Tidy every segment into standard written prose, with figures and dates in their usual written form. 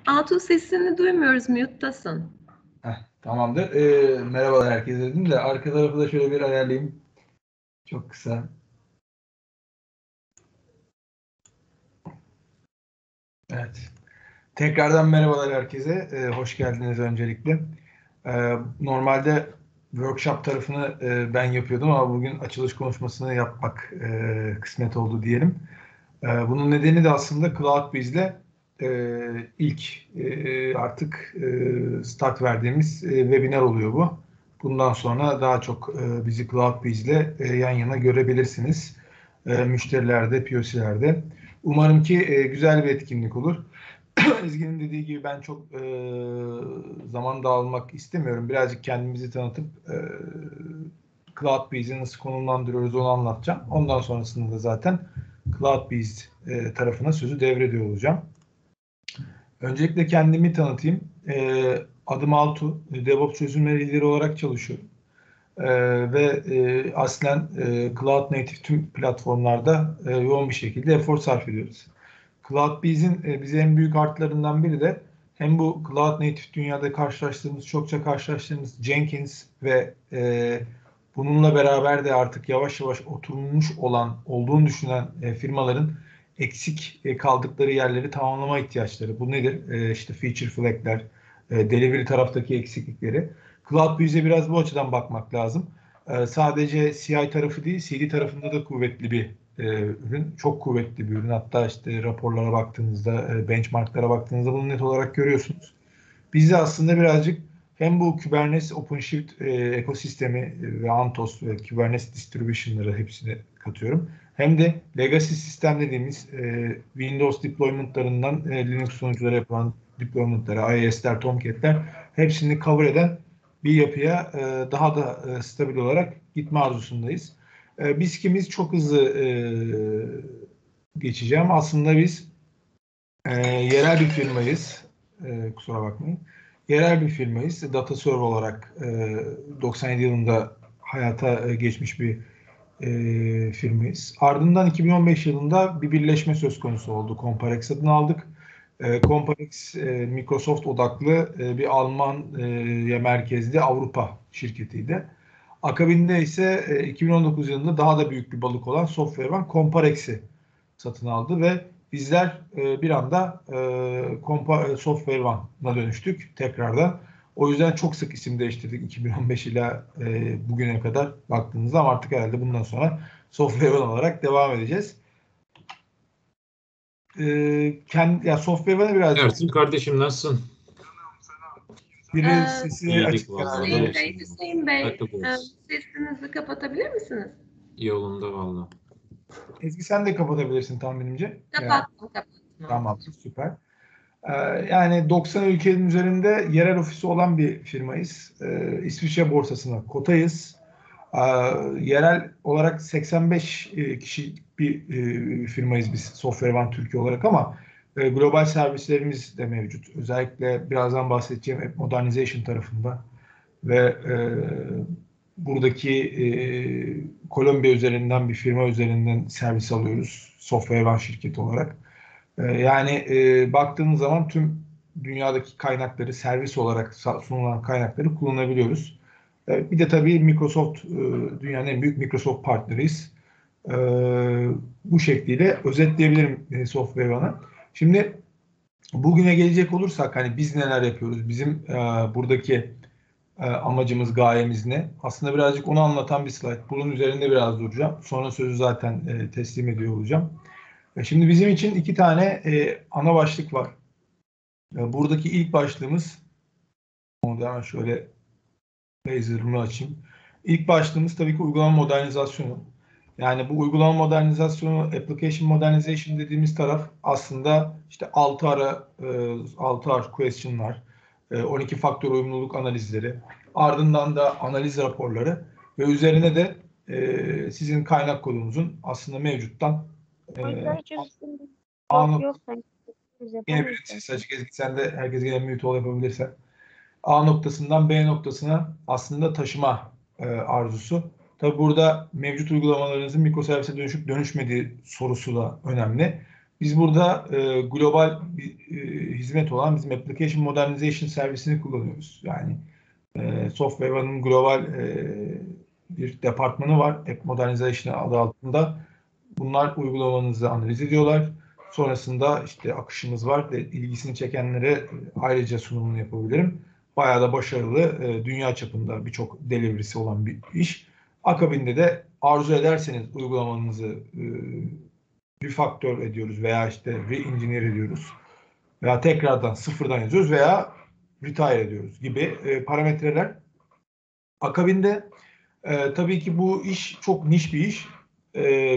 Altun sesini duymuyoruz, mute'tasın. Tamamdır. Merhabalar herkese dedim de arka tarafı da şöyle bir ayarlayayım. Çok kısa. Evet. Tekrardan merhabalar herkese. Hoş geldiniz öncelikle. Normalde workshop tarafını ben yapıyordum ama bugün açılış konuşmasını yapmak kısmet oldu diyelim. Bunun nedeni de aslında CloudBees'le ilk artık start verdiğimiz webinar oluyor bu. Bundan sonra daha çok bizi CloudBees'le yan yana görebilirsiniz. Müşterilerde, POC'lerde. Umarım ki güzel bir etkinlik olur. Ezgi'nin dediği gibi ben çok zaman dağılmak istemiyorum. Birazcık kendimizi tanıtıp CloudBees'i nasıl konumlandırıyoruz onu anlatacağım. Ondan sonrasında da zaten CloudBees tarafına sözü devrediyor olacağım. Öncelikle kendimi tanıtayım. Adım Altu, DevOps çözümleri lideri olarak çalışıyorum. Ve aslen Cloud Native tüm platformlarda yoğun bir şekilde efor sarf ediyoruz. CloudBees'in bize en büyük artılarından biri de hem bu Cloud Native dünyada çokça karşılaştığımız Jenkins ve bununla beraber de artık yavaş yavaş oturmuş olduğunu düşünen firmaların eksik kaldıkları yerleri tamamlama ihtiyaçları. Bu nedir? İşte feature flag'ler, delivery taraftaki eksiklikleri. CloudBees'e biraz bu açıdan bakmak lazım. Sadece CI tarafı değil, CD tarafında da kuvvetli bir ürün. Çok kuvvetli bir ürün. Hatta işte raporlara baktığınızda, benchmarklara baktığınızda bunu net olarak görüyorsunuz. Biz de aslında birazcık hem bu Kubernetes, OpenShift ekosistemi ve Antos ve Kubernetes distribution'ları hepsini katıyorum. Hem de legacy sistem dediğimiz Windows deployment'larından Linux sunuculara yapılan deployment'lara, IIS'ler, Tomcat'ler hepsini cover eden bir yapıya daha da stabil olarak gitme arzusundayız. Biz kimiz? Çok hızlı geçeceğim. Aslında biz yerel bir firmayız. Kusura bakmayın. Yerel bir firmayız. DataServe olarak 97 yılında hayata geçmiş bir firmayız. Ardından 2015 yılında bir birleşme söz konusu oldu. Comparex adını aldık. Comparex Microsoft odaklı bir Alman merkezli Avrupa şirketiydi. Akabinde ise 2019 yılında daha da büyük bir balık olan SoftwareONE Comparex'i satın aldı ve bizler bir anda SoftwareONE'a dönüştük tekrardan. O yüzden çok sık isim değiştirdik 2015 ile bugüne kadar baktığınızda ama artık herhalde bundan sonra SoftwareONE olarak devam edeceğiz. SoftwareONE'a birazcık... Ersin kardeşim nasılsın? Biri sesi açık herhalde. Hüseyin Bey, sesinizi kapatabilir misiniz? Yolunda valla. Ezgi sen de kapatabilirsin tahminimce. Kapattım. Tamam, süper. Yani 90 ülkenin üzerinde yerel ofisi olan bir firmayız. İsviçre borsasına kotayız. Yerel olarak 85 kişi bir firmayız biz SoftwareONE Türkiye olarak ama global servislerimiz de mevcut. Özellikle birazdan bahsedeceğim App Modernization tarafında ve buradaki Kolombiya üzerinden bir firma üzerinden servis alıyoruz SoftwareONE şirketi olarak. Yani baktığınız zaman tüm dünyadaki kaynakları servis olarak sunulan kaynakları kullanabiliyoruz. Bir de tabii Microsoft dünyanın en büyük Microsoft partneriyiz. Bu şekliyle özetleyebilirim SoftwareONE'ı. Şimdi bugüne gelecek olursak hani biz neler yapıyoruz? Bizim buradaki amacımız, gayemiz ne? Aslında birazcık onu anlatan bir slide. Bunun üzerinde biraz duracağım. Sonra sözü zaten teslim ediyor olacağım. Şimdi bizim için iki tane ana başlık var. Buradaki ilk başlığımız, onu da hemen şöyle laser'ımı açayım. İlk başlığımız tabii ki uygulama modernizasyonu. Yani bu uygulama modernizasyonu, application modernization dediğimiz taraf aslında işte 6R question'lar, 12 faktör uyumluluk analizleri, ardından da analiz raporları ve üzerine de sizin kaynak kodunuzun aslında mevcuttan yine bir ses açık Ezgi, sen de herkes gene mute yapabilirsen. A noktasından B noktasına aslında taşıma arzusu. Tabi burada mevcut uygulamalarınızın mikroservise dönüşüp dönüşmediği sorusu da önemli. Biz burada global bir hizmet olan bizim Application Modernization servisini kullanıyoruz. Yani SoftwareONE'ın global bir departmanı var. App Modernization adı altında. Bunlar uygulamanızı analiz ediyorlar. Sonrasında işte akışımız var. İlgisini çekenlere ayrıca sunumunu yapabilirim. Bayağı da başarılı, dünya çapında birçok delivery'si olan bir iş. Akabinde de arzu ederseniz uygulamanızı refaktör ediyoruz veya işte re-engineer ediyoruz. Veya tekrardan sıfırdan yazıyoruz veya retire ediyoruz gibi parametreler. Akabinde tabii ki bu iş çok niş bir iş.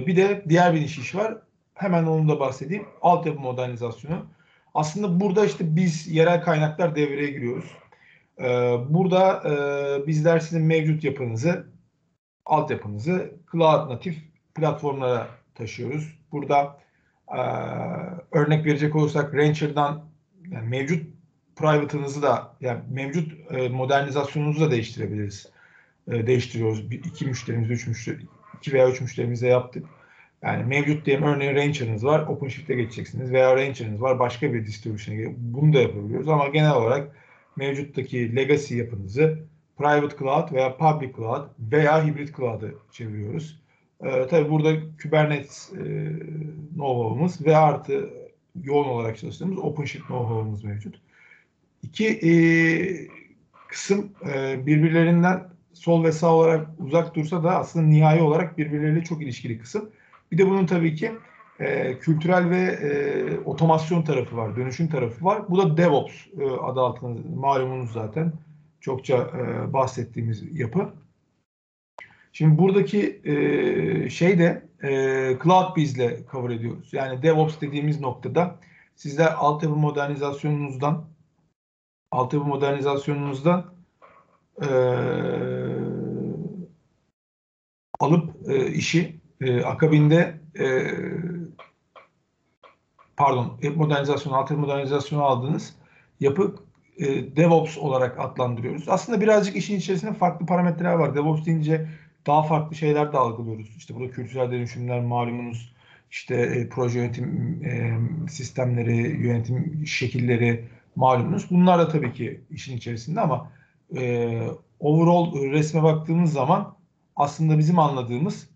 Bir de diğer bir niş iş var. Hemen onu da bahsedeyim. Altyapı modernizasyonu. Aslında burada işte biz yerel kaynaklar devreye giriyoruz. Burada bizler sizin mevcut yapınızı, altyapınızı cloud natif platformlara taşıyoruz. Burada örnek verecek olursak Rancher'dan yani mevcut private'ınızı da yani mevcut modernizasyonunuzu da değiştirebiliriz. Değiştiriyoruz. İki müşterimiz, iki veya üç müşterimizle yaptık. Yani mevcut diyelim örneğin Rancher'ınız var. OpenShift'e geçeceksiniz veya Rancher'ınız var. Başka bir distribution'a geçeceksiniz. Bunu da yapabiliyoruz ama genel olarak mevcuttaki legacy yapınızı private cloud veya public cloud veya hibrit cloud'a çeviriyoruz. Tabii burada Kubernetes know-how'umuz ve artı yoğun olarak çalıştığımız OpenShift know-how'umuz mevcut. İki kısım birbirlerinden sol ve sağ olarak uzak dursa da aslında nihai olarak birbirleriyle çok ilişkili kısım. Bir de bunun tabii ki kültürel ve otomasyon tarafı var, dönüşüm tarafı var. Bu da DevOps adı altında malumunuz zaten çokça bahsettiğimiz yapı. Şimdi buradaki şey de CloudBees ile cover ediyoruz. Yani DevOps dediğimiz noktada sizler altyapı modernizasyonunuzdan alıp işi akabinde altyapı modernizasyonu aldığınız yapı DevOps olarak adlandırıyoruz. Aslında birazcık işin içerisinde farklı parametreler var. DevOps deyince daha farklı şeyler de algılıyoruz. İşte burada kültürel dönüşümler malumunuz, işte proje yönetim sistemleri, yönetim şekilleri malumunuz. Bunlar da tabii ki işin içerisinde ama overall resme baktığımız zaman aslında bizim anladığımız,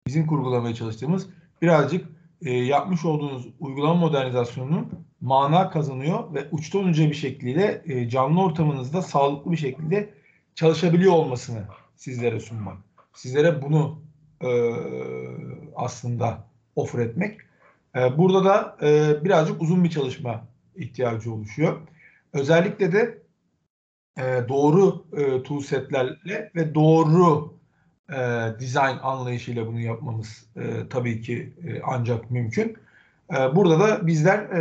bizim kurgulamaya çalıştığımız birazcık yapmış olduğunuz uygulama modernizasyonunun mana kazanıyor ve uçtan uca bir şekilde canlı ortamınızda sağlıklı bir şekilde çalışabiliyor olmasını sizlere sunmak. Sizlere bunu aslında offer etmek. Burada da birazcık uzun bir çalışma ihtiyacı oluşuyor. Özellikle de doğru tool setlerle ve doğru design anlayışıyla bunu yapmamız tabii ki ancak mümkün. Burada da bizler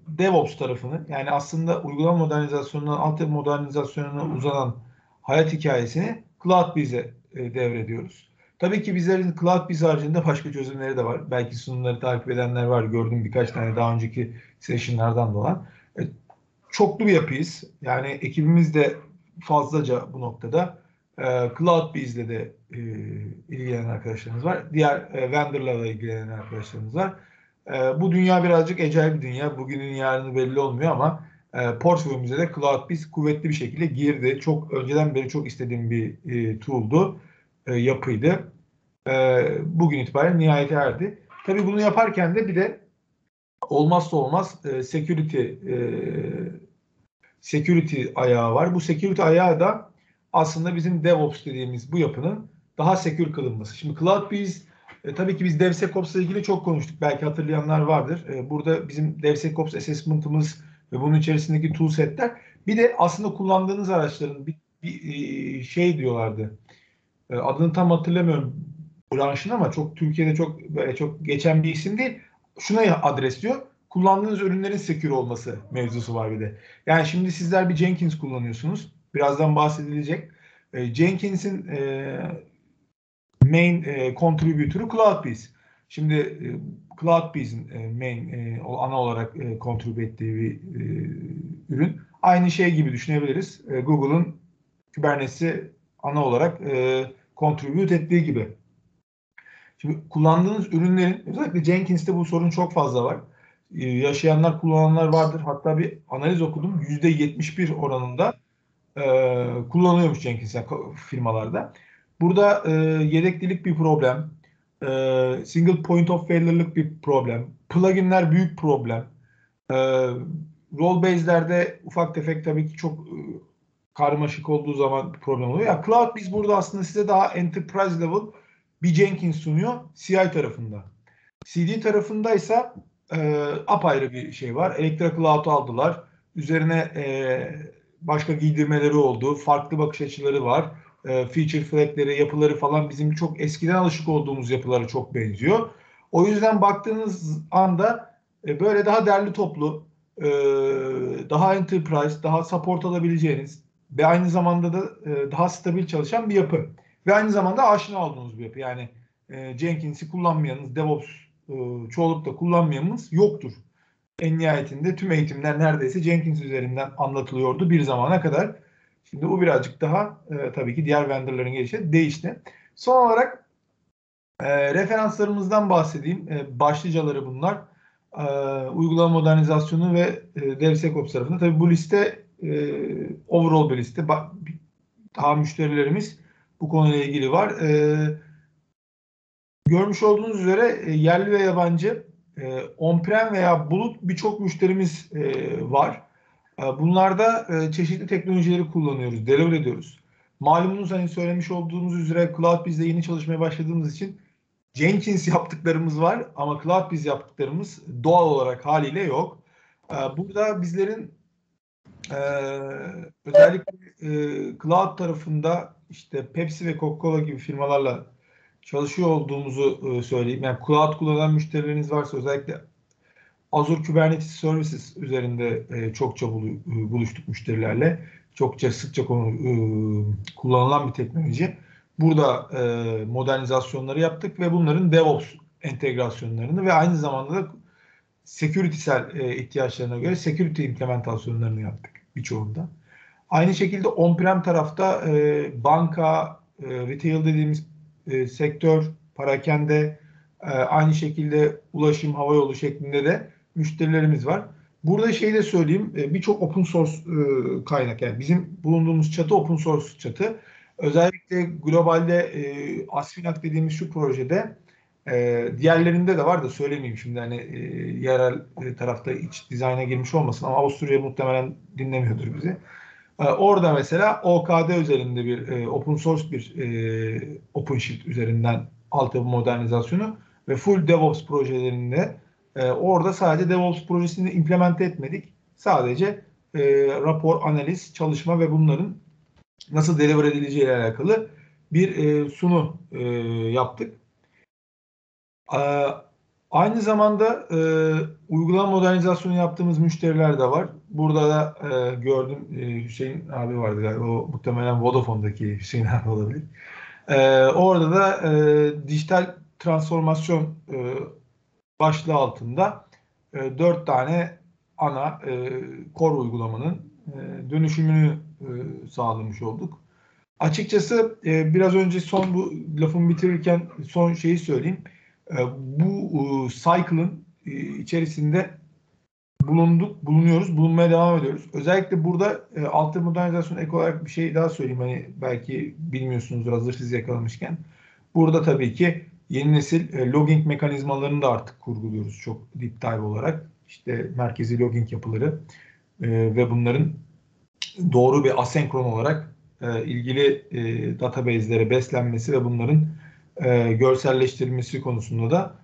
DevOps tarafını yani aslında uygulama modernizasyonundan altyapı modernizasyonuna uzanan hayat hikayesini CloudBees'e devrediyoruz. Tabii ki bizlerin CloudBees haricinde başka çözümleri de var. Belki sunumları takip edenler var. Gördüm birkaç tane daha önceki session'lardan dolan. Çoklu bir yapıyız. Yani ekibimiz de fazlaca bu noktada. CloudBees'le de ilgilenen arkadaşlarımız var. Diğer vendorlarla ilgilenen arkadaşlarımız var. Bu dünya birazcık ecel bir dünya. Bugünün yarını belli olmuyor ama portföyümüze de CloudBees kuvvetli bir şekilde girdi. Çok önceden beri çok istediğim bir tool'du, yapıydı. Bugün itibaren nihayete erdi. Tabii bunu yaparken de bir de olmazsa olmaz security ayağı var. Bu security ayağı da aslında bizim DevOps dediğimiz bu yapının daha secure kılınması. Şimdi CloudBees tabii ki biz DevSecOps'la ilgili çok konuştuk. Belki hatırlayanlar vardır. Burada bizim DevSecOps assessment'ımız ve bunun içerisindeki toolsetler. Bir de aslında kullandığınız araçların bir şey diyorlardı. Adını tam hatırlamıyorum branşın ama çok Türkiye'de çok geçen bir isim değil. Şuna adresliyor. Kullandığınız ürünlerin secure olması mevzusu var bir de. Yani şimdi sizler bir Jenkins kullanıyorsunuz. Birazdan bahsedilecek. Jenkins'in main contributor'ı CloudBees. Şimdi CloudBees'in main ana olarak contribute ettiği bir ürün. Aynı şey gibi düşünebiliriz. Google'ın Kubernetes'i ana olarak contribute ettiği gibi. Şimdi kullandığınız ürünlerin, özellikle Jenkins'te bu sorun çok fazla var. Yaşayanlar, kullananlar vardır. Hatta bir analiz okudum. %71 oranında kullanıyormuş Jenkins firmalarda. Burada yedeklilik bir problem. Single point of failure'lık bir problem. Pluginler büyük problem. Role base'lerde ufak tefek tabii ki çok karmaşık olduğu zaman bir problem oluyor. Ya CloudBees burada aslında size daha enterprise level bir Jenkins sunuyor CI tarafında. CD tarafındaysa apayrı bir şey var. Elektra Cloud'u aldılar. Üzerine başka giydirmeleri oldu. Farklı bakış açıları var. Feature flag'leri, yapıları falan bizim çok eskiden alışık olduğumuz yapılara çok benziyor. O yüzden baktığınız anda böyle daha derli toplu, daha enterprise, daha support alabileceğiniz ve aynı zamanda da daha stabil çalışan bir yapı. Ve aynı zamanda aşina olduğunuz bir yapı. Yani Jenkins'i kullanmayanınız, DevOps çoğunlukla kullanmayanınız yoktur. En nihayetinde tüm eğitimler neredeyse Jenkins üzerinden anlatılıyordu bir zamana kadar. Şimdi bu birazcık daha tabii ki diğer vendorların gelişi değişti. Son olarak referanslarımızdan bahsedeyim. Başlıcaları bunlar. Uygulama modernizasyonu ve DevSecOps tarafında. Tabii bu liste overall bir liste. Daha müşterilerimiz bu konuyla ilgili var. Görmüş olduğunuz üzere yerli ve yabancı on-prem veya bulut birçok müşterimiz var. Bunlarda çeşitli teknolojileri kullanıyoruz, deliver ediyoruz. Malumunuz hani söylemiş olduğumuz üzere CloudBees'de yeni çalışmaya başladığımız için Jenkins yaptıklarımız var ama CloudBees yaptıklarımız doğal olarak haliyle yok. Burada bizlerin özellikle Cloud tarafında işte Pepsi ve Coca-Cola gibi firmalarla çalışıyor olduğumuzu söyleyeyim. Yani Cloud kullanan müşterileriniz varsa özellikle Azure Kubernetes Services üzerinde çokça buluştuk müşterilerle. Çokça sıkça kullanılan bir teknoloji. Burada modernizasyonları yaptık ve bunların DevOps entegrasyonlarını ve aynı zamanda da security'sel ihtiyaçlarına göre security implementasyonlarını yaptık birçoğunda. Aynı şekilde on-prem tarafta banka, retail dediğimiz sektör, parakende, aynı şekilde ulaşım, havayolu şeklinde de müşterilerimiz var. Burada şey de söyleyeyim, birçok open source kaynak, yani bizim bulunduğumuz çatı open source çatı. Özellikle globalde Asfinag dediğimiz şu projede diğerlerinde de var da söylemeyeyim şimdi hani yerel tarafta iç dizayna girmiş olmasın ama Avusturya muhtemelen dinlemiyordur bizi. Orada mesela OKD üzerinde bir open source bir OpenShift üzerinden altyapı modernizasyonu ve full DevOps projelerinde orada sadece DevOps projesini implement etmedik. Sadece rapor, analiz, çalışma ve bunların nasıl deliver edileceği ile alakalı bir sunu yaptık. Aynı zamanda uygulama modernizasyonu yaptığımız müşteriler de var. Burada da gördüm Hüseyin abi vardı galiba. O muhtemelen Vodafone'daki Hüseyin abi olabilir. Orada da dijital transformasyon başlığı altında 4 tane ana core uygulamanın dönüşümünü sağlamış olduk. Açıkçası biraz önce son bu lafımı bitirirken son şeyi söyleyeyim. Bu cycle'ın içerisinde bulunuyoruz, bulunmaya devam ediyoruz. Özellikle burada altyapı modernizasyon ek olarak bir şey daha söyleyeyim. Hani belki bilmiyorsunuzdur hazır sizi yakalamışken. Burada tabii ki yeni nesil logging mekanizmalarını da artık kurguluyoruz çok deep dive olarak. İşte merkezi logging yapıları ve bunların doğru ve asenkron olarak ilgili database'lere beslenmesi ve bunların görselleştirilmesi konusunda da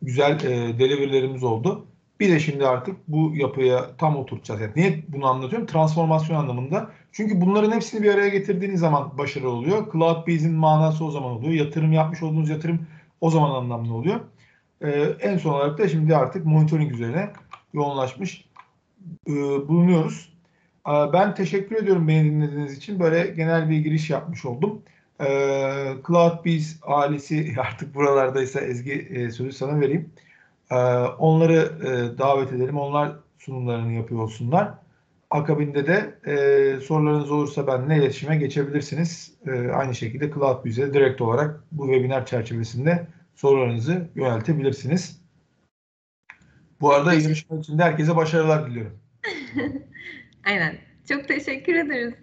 güzel delivery'lerimiz oldu. Bir de şimdi artık bu yapıya tam oturtacağız. Yani niye bunu anlatıyorum? Transformasyon anlamında. Çünkü bunların hepsini bir araya getirdiğiniz zaman başarılı oluyor. CloudBees'in manası o zaman oluyor. Yatırım yapmış olduğunuz yatırım o zaman anlamlı oluyor. En son olarak da şimdi artık monitoring üzerine yoğunlaşmış bulunuyoruz. Ben teşekkür ediyorum beni dinlediğiniz için. Böyle genel bir giriş yapmış oldum. CloudBees ailesi artık buralardaysa Ezgi sözü sana vereyim. Onları davet edelim. Onlar sunumlarını yapıyor olsunlar. Akabinde de sorularınız olursa benimle iletişime geçebilirsiniz. Aynı şekilde CloudBees'e direkt olarak bu webinar çerçevesinde sorularınızı yöneltebilirsiniz. Bu arada yarışma için de herkese başarılar diliyorum. Aynen. Çok teşekkür ederiz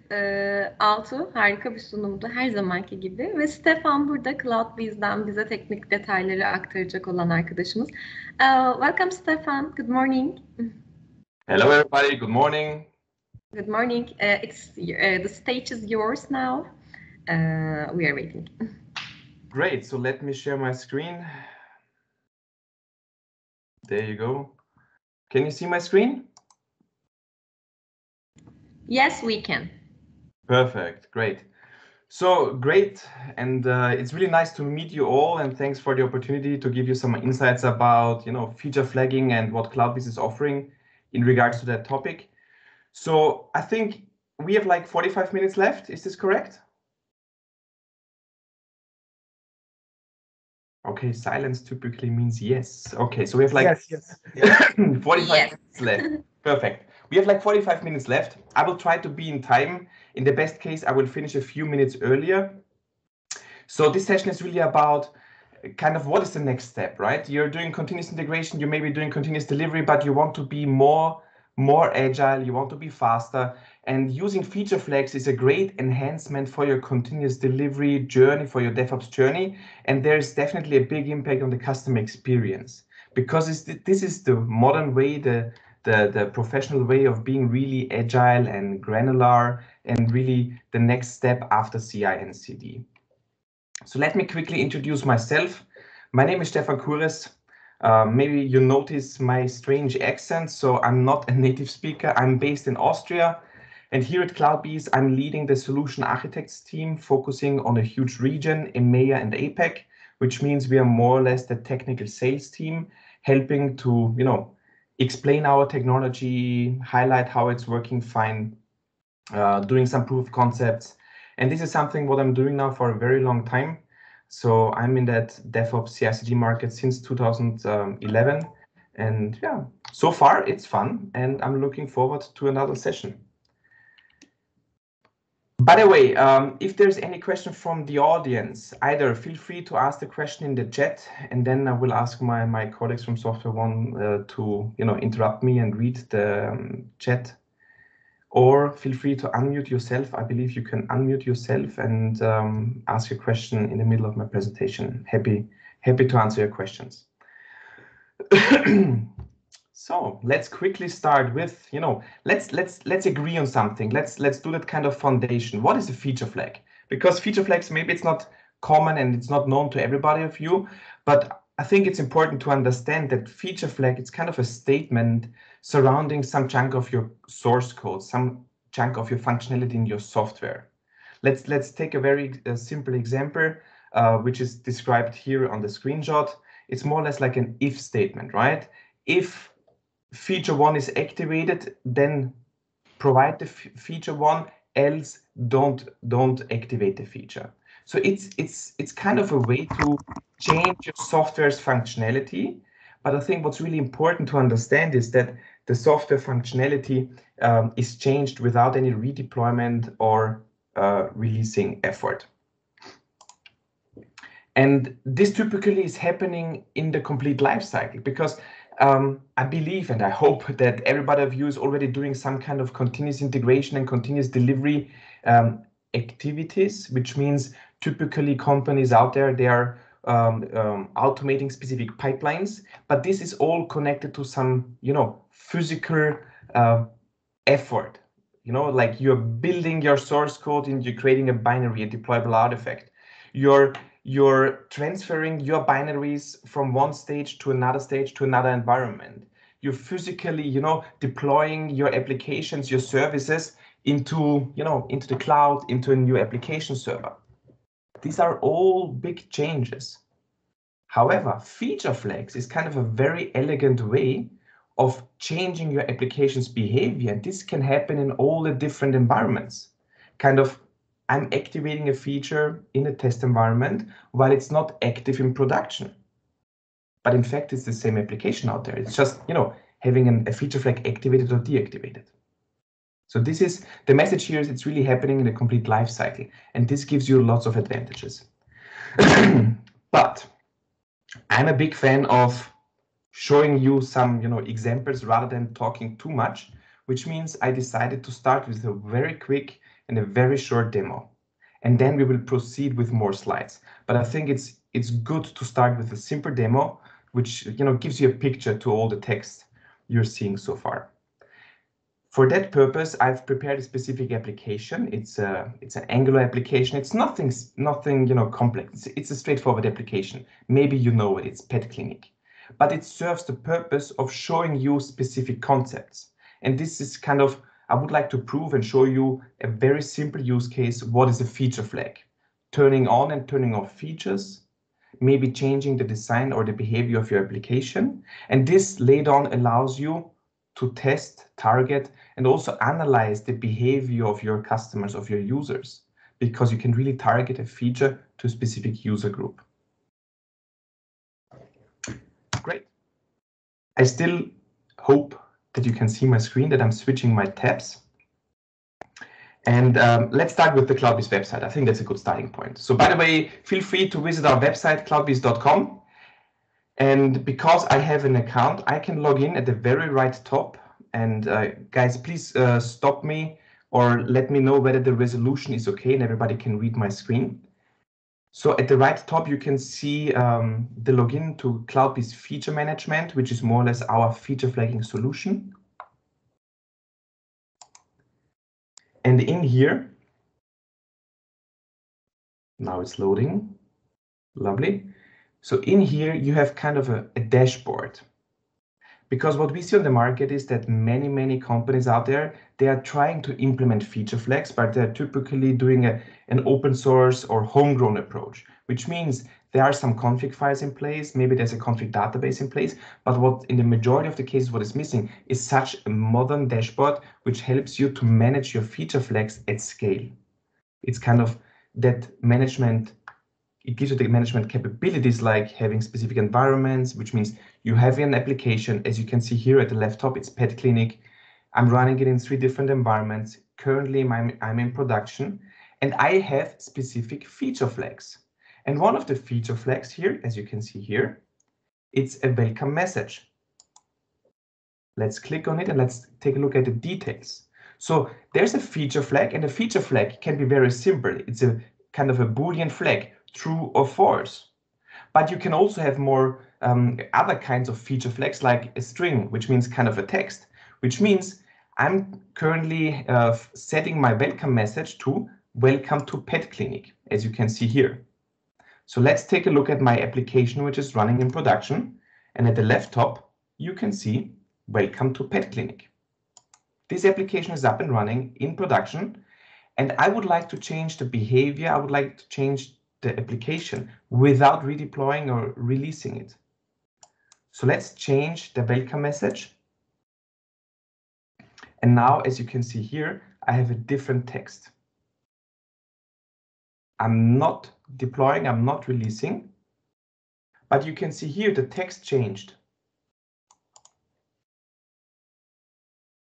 Altu. Harika bir sunumdu her zamanki gibi. Ve Stefan burada CloudBees'den bize teknik detayları aktaracak olan arkadaşımız. Welcome Stefan. Good morning. Hello everybody. Good morning. Good morning. The stage is yours now. We are waiting. Great. So let me share my screen. There you go. Can you see my screen? Yes, we can. Perfect. Great. So great. And it's really nice to meet you all. And thanks for the opportunity to give you some insights about, feature flagging and what CloudBees is offering in regards to that topic. So I think we have like 45 minutes left. Is this correct? Okay, silence typically means yes. Okay, so we have like Yes. 45 minutes left. Perfect. We have like 45 minutes left. I will try to be in time. In the best case, I will finish a few minutes earlier. So this session is really about kind of what is the next step, right? You're doing continuous integration, you may be doing continuous delivery, but you want to be more agile, you want to be faster. And using feature flags is a great enhancement for your continuous delivery journey, for your DevOps journey. And there's definitely a big impact on the customer experience, because this is the modern way, the professional way of being really agile and granular, and really the next step after CI and CD. So let me quickly introduce myself. My name is Stefan Kures. Maybe you notice my strange accent, so I'm not a native speaker. I'm based in Austria. And here at CloudBees, I'm leading the solution architects team, focusing on a huge region, EMEA and APAC, which means we are more or less the technical sales team, helping to, explain our technology, highlight how it's working fine, doing some proof of concepts. And this is something what I'm doing now for a very long time. So I'm in that DevOps CI/CD market since 2011. And yeah, so far it's fun, and I'm looking forward to another session. By the way, if there's any question from the audience, either feel free to ask the question in the chat, and then I will ask my colleagues from SoftwareONE to interrupt me and read the chat. Or feel free to unmute yourself. I believe you can unmute yourself and ask a question in the middle of my presentation. Happy to answer your questions. So let's quickly start with, let's agree on something. Let's do that kind of foundation. What is a feature flag? Because feature flags, maybe it's not common and it's not known to everybody of you, but I think it's important to understand that feature flag, it's kind of a statement surrounding some chunk of your source code, some chunk of your functionality in your software. Let's take a very simple example, which is described here on the screenshot. It's more or less like an if statement, right? If feature 1 is activated, then provide the feature 1, else don't activate the feature. So it's kind of a way to change your software's functionality. But I think what's really important to understand is that the software functionality is changed without any redeployment or releasing effort. And this typically is happening in the complete lifecycle, because I believe and I hope that everybody of you is already doing some kind of continuous integration and continuous delivery activities, which means typically companies out there, they are automating specific pipelines, but this is all connected to some, physical effort. Like you're building your source code and you're creating a binary, a deployable artifact. You're transferring your binaries from one stage to another environment. You're physically, deploying your applications, your services into the cloud, into a new application server. These are all big changes. However, feature flags is kind of a very elegant way of changing your application's behavior. And this can happen in all the different environments. I'm activating a feature in a test environment while it's not active in production. But in fact, it's the same application out there. It's just, having a feature flag activated or deactivated. So this is the message here is it's really happening in a complete life cycle, and this gives you lots of advantages. But I'm a big fan of showing you some, examples rather than talking too much, which means I decided to start with a very quick and a very short demo, and then we will proceed with more slides. But I think it's good to start with a simple demo, which gives you a picture to all the text you're seeing so far. For that purpose, I've prepared a specific application. It's an Angular application. It's nothing complex. It's a straightforward application. Maybe you know it. It's Pet Clinic, but it serves the purpose of showing you specific concepts. And this is kind of, I would like to prove and show you a very simple use case. What is a feature flag? Turning on and turning off features, maybe changing the design or the behavior of your application. And this later on allows you to test, target, and also analyze the behavior of your customers, of your users, because you can really target a feature to a specific user group. Great. I still hope that you can see my screen, that I'm switching my tabs. And let's start with the CloudBees website. I think that's a good starting point. So by the way, feel free to visit our website, cloudbees.com. And because I have an account, I can log in at the very right top. And guys, please stop me or let me know whether the resolution is okay and everybody can read my screen. So at the right top, you can see the login to CloudBees Feature Management, which is more or less our feature flagging solution. And in here, now it's loading. Lovely. So in here, you have kind of a dashboard. Because what we see on the market is that many companies out there, they are trying to implement feature flags, but they're typically doing an open source or homegrown approach, which means there are some config files in place, maybe there's a config database in place, but what in the majority of the cases what is missing is such a modern dashboard which helps you to manage your feature flags at scale. It's kind of that management. It gives you the management capabilities like having specific environments, which means you have an application. As you can see here at the left top, it's Pet Clinic. I'm running it in 3 different environments. Currently, I'm in production, and I have specific feature flags. And one of the feature flags here, as you can see here, it's a welcome message. Let's click on it and let's take a look at the details. So there's a feature flag, and a feature flag can be very simple. It's a kind of a Boolean flag, true or false. But you can also have more other kinds of feature flags like a string, which means kind of a text, which means I'm currently setting my welcome message to welcome to Pet Clinic, as you can see here. So let's take a look at my application, which is running in production. And at the left top, you can see welcome to Pet Clinic. This application is up and running in production. And I would like to change the behavior. I would like to change the application without redeploying or releasing it. So let's change the welcome message. And now, as you can see here, I have a different text. I'm not deploying, I'm not releasing, but you can see here the text changed.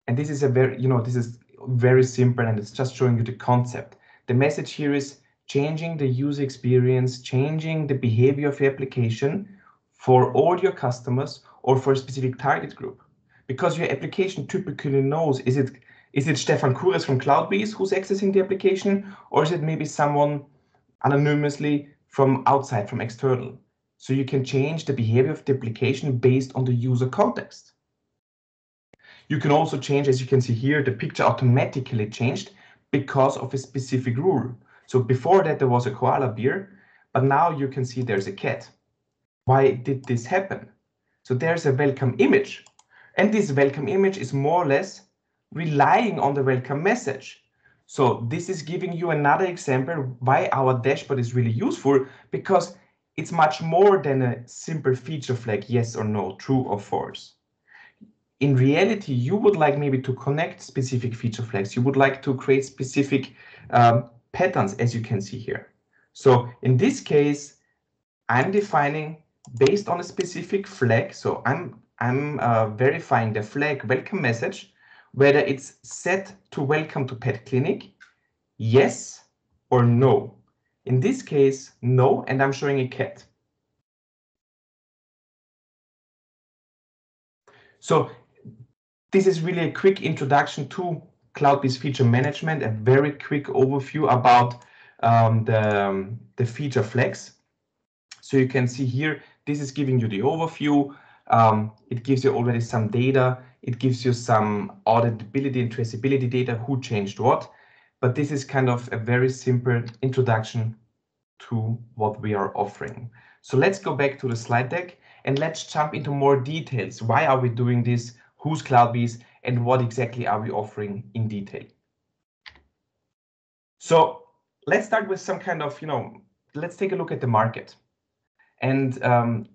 And this is a very, this is very simple, and it's just showing you the concept. The message here is changing the user experience, changing the behavior of your application for all your customers or for a specific target group. Because your application typically knows, is it Stefan Kures from CloudBees who's accessing the application, or is it maybe someone anonymously from outside, from external? So you can change the behavior of the application based on the user context. You can also change, as you can see here, the picture automatically changed because of a specific rule. So before that, there was a koala bear, but now you can see there's a cat. Why did this happen? So there's a welcome image, and this welcome image is more or less relying on the welcome message. So this is giving you another example why our dashboard is really useful, because it's much more than a simple feature flag, yes or no, true or false. In reality, you would like maybe to connect specific feature flags. You would like to create specific patterns, as you can see here. So in this case, I'm defining based on a specific flag. So I'm verifying the flag welcome message whether it's set to welcome to pet clinic, yes or no. In this case, no, and I'm showing a cat. So this is really a quick introduction to CloudBees feature management, a very quick overview about the feature flags. So you can see here, this is giving you the overview. It gives you already some data. It gives you some auditability and traceability data, who changed what. But this is kind of a very simple introduction to what we are offering. So let's go back to the slide deck and let's jump into more details. Why are we doing this? Who's CloudBees and what exactly are we offering in detail? So let's start with some kind of, let's take a look at the market. And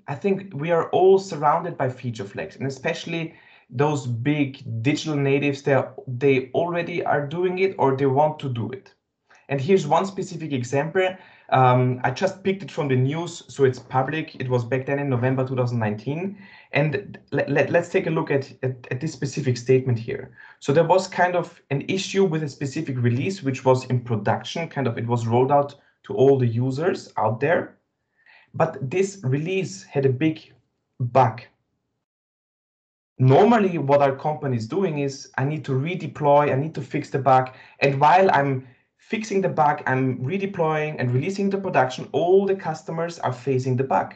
I think we are all surrounded by feature flags, and especially those big digital natives, they already are doing it or they want to do it. And here's one specific example. I just picked it from the news, so it's public. It was back then in November 2019. And let's take a look at this specific statement here. So there was kind of an issue with a specific release, which was in production, it was rolled out to all the users out there. But this release had a big bug. Normally, what our company is doing is I need to redeploy, I need to fix the bug. And while I'm fixing the bug, I'm redeploying and releasing the production, all the customers are facing the bug.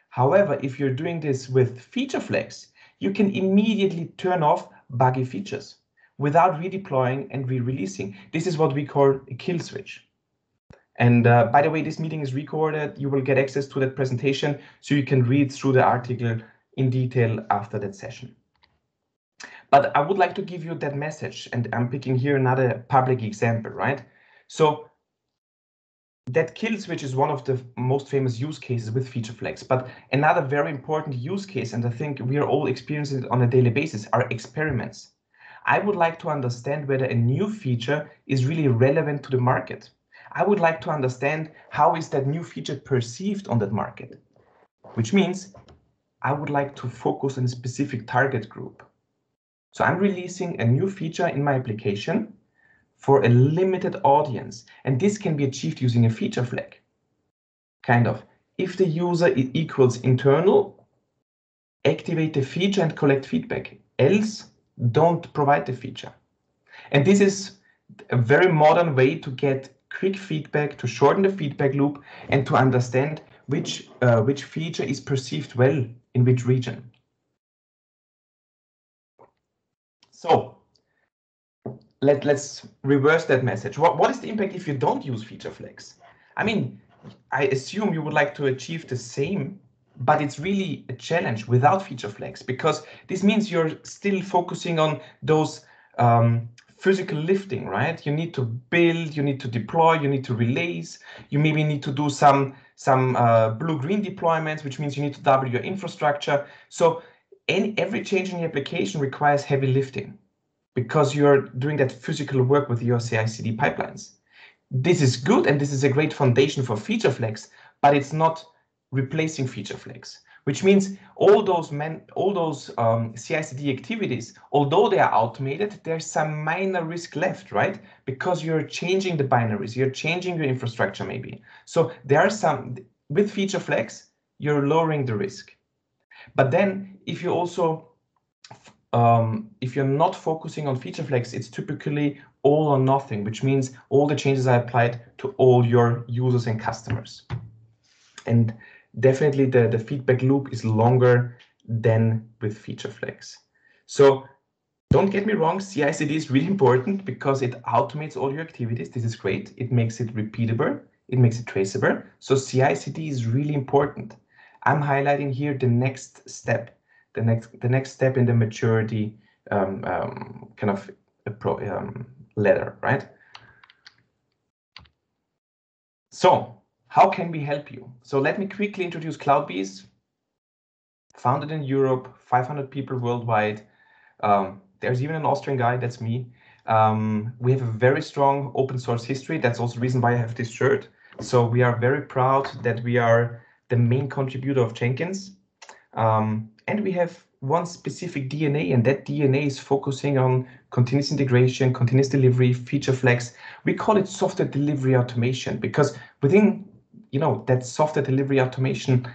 However, if you're doing this with feature flags, you can immediately turn off buggy features without redeploying and re-releasing. This is what we call a kill switch. And by the way, this meeting is recorded. You will get access to that presentation so you can read through the article in detail after that session. But I would like to give you that message, and I'm picking here another public example, right? So that kill switch is one of the most famous use cases with feature flags, but another very important use case, and I think we are all experiencing it on a daily basis, are experiments. I would like to understand whether a new feature is really relevant to the market. I would like to understand how is that new feature perceived on that market, which means I would like to focus on a specific target group. So I'm releasing a new feature in my application for a limited audience, and this can be achieved using a feature flag. If the user equals internal, activate the feature and collect feedback, else don't provide the feature. And this is a very modern way to get quick feedback, to shorten the feedback loop, and to understand which feature is perceived well in which region. So let's reverse that message. What is the impact if you don't use feature flags? I mean, I assume you would like to achieve the same, but it's really a challenge without feature flags, because this means you're still focusing on those physical lifting, right? You need to build, you need to deploy, you need to release, you maybe need to do some blue-green deployments, which means you need to double your infrastructure. So every change in the application requires heavy lifting because you're doing that physical work with your CI/CD pipelines. This is good, and this is a great foundation for feature flags, but it's not replacing feature flags, which means all those CI/CD activities, although they are automated, there's some minor risk left, right? Because you're changing the binaries, you're changing your infrastructure maybe. So there are some, with feature flags, you're lowering the risk. But then if you also, if you're not focusing on feature flags, it's typically all or nothing, which means all the changes are applied to all your users and customers. And definitely the feedback loop is longer than with feature flags. So don't get me wrong, CI/CD is really important because it automates all your activities. This is great. It makes it repeatable. It makes it traceable. So CI/CD is really important. I'm highlighting here the next step, the next step in the maturity ladder, right? So how can we help you? So let me quickly introduce CloudBees. Founded in Europe, 500 people worldwide. There's even an Austrian guy, that's me. We have a very strong open source history. That's also the reason why I have this shirt. So we are very proud that we are the main contributor of Jenkins. And we have one specific DNA, and that DNA is focusing on continuous integration, continuous delivery, feature flags. We call it software delivery automation because within, that software delivery automation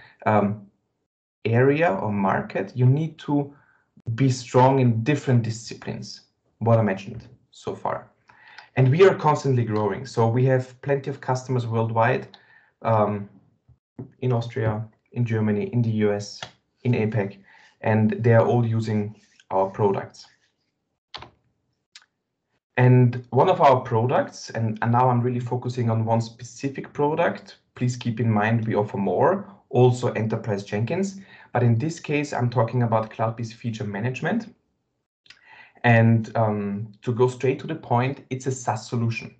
area or market, you need to be strong in different disciplines, what I mentioned so far. And we are constantly growing. So we have plenty of customers worldwide, in Austria, in Germany, in the US, in APAC, and they are all using our products. And one of our products, and now I'm really focusing on one specific product. Please keep in mind we offer more, also Enterprise Jenkins. But in this case, I'm talking about CloudBees Feature Management. And to go straight to the point, it's a SaaS solution.